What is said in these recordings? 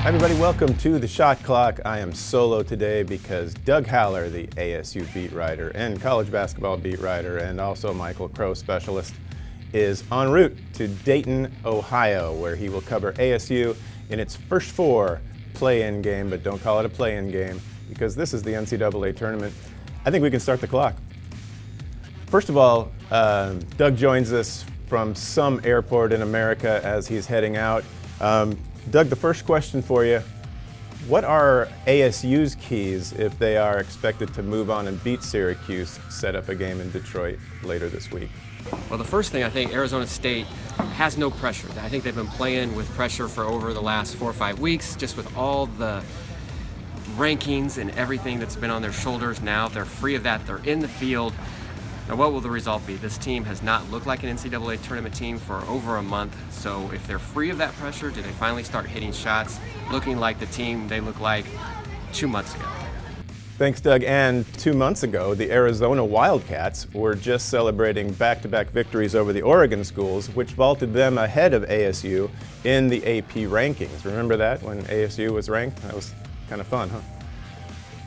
Hi everybody, welcome to the Shot Clock. I am solo today because Doug Haller, the ASU beat writer and college basketball beat writer and also Michael Crow specialist, is en route to Dayton, Ohio, where he will cover ASU in its first four play-in game, but don't call it a play-in game because this is the NCAA tournament. I think we can start the clock. First of all, Doug joins us from some airport in America as he's heading out. Doug, the first question for you, what are ASU's keys if they are expected to move on and beat Syracuse, set up a game in Detroit later this week? Well, the first thing, I think Arizona State has no pressure. I think they've been playing with pressure for over the last 4 or 5 weeks, just with all the rankings and everything that's been on their shoulders. Now they're free of that, they're in the field. Now, what will the result be? This team has not looked like an NCAA tournament team for over a month, so if they're free of that pressure, do they finally start hitting shots, looking like the team they looked like 2 months ago? Thanks, Doug. And 2 months ago, the Arizona Wildcats were just celebrating back-to-back victories over the Oregon schools, which vaulted them ahead of ASU in the AP rankings. Remember that, when ASU was ranked? That was kind of fun, huh?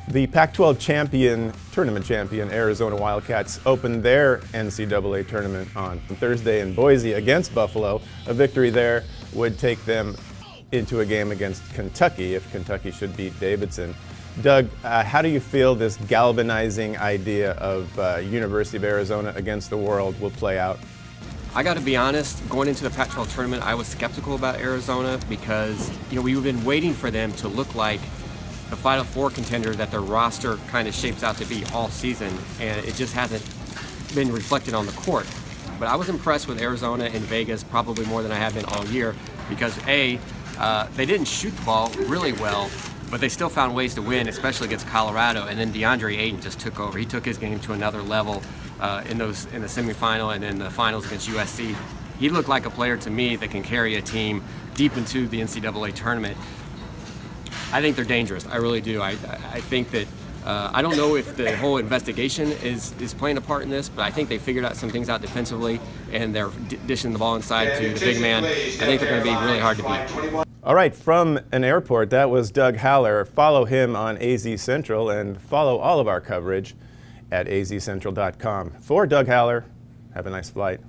The Pac-12 tournament champion, Arizona Wildcats, opened their NCAA tournament on Thursday in Boise against Buffalo. A victory there would take them into a game against Kentucky if Kentucky should beat Davidson. Doug, how do you feel this galvanizing idea of University of Arizona against the world will play out? I got to be honest, going into the Pac-12 tournament, I was skeptical about Arizona because we've been waiting for them to look like the Final Four contender that their roster kind of shapes out to be all season, and it just hasn't been reflected on the court. But I was impressed with Arizona in Vegas probably more than I have been all year because they didn't shoot the ball really well, but they still found ways to win, especially against Colorado. And then DeAndre Ayton just took over. He took his game to another level in the semifinal and in the finals against USC. He looked like a player to me that can carry a team deep into the NCAA tournament. I think they're dangerous. I really do. I think that I don't know if the whole investigation is playing a part in this, but I think they figured out some things out defensively, and they're dishing the ball inside to the big man. I think they're going to be really hard to beat. All right, from an airport, that was Doug Haller. Follow him on AZ Central and follow all of our coverage at azcentral.com. For Doug Haller, have a nice flight.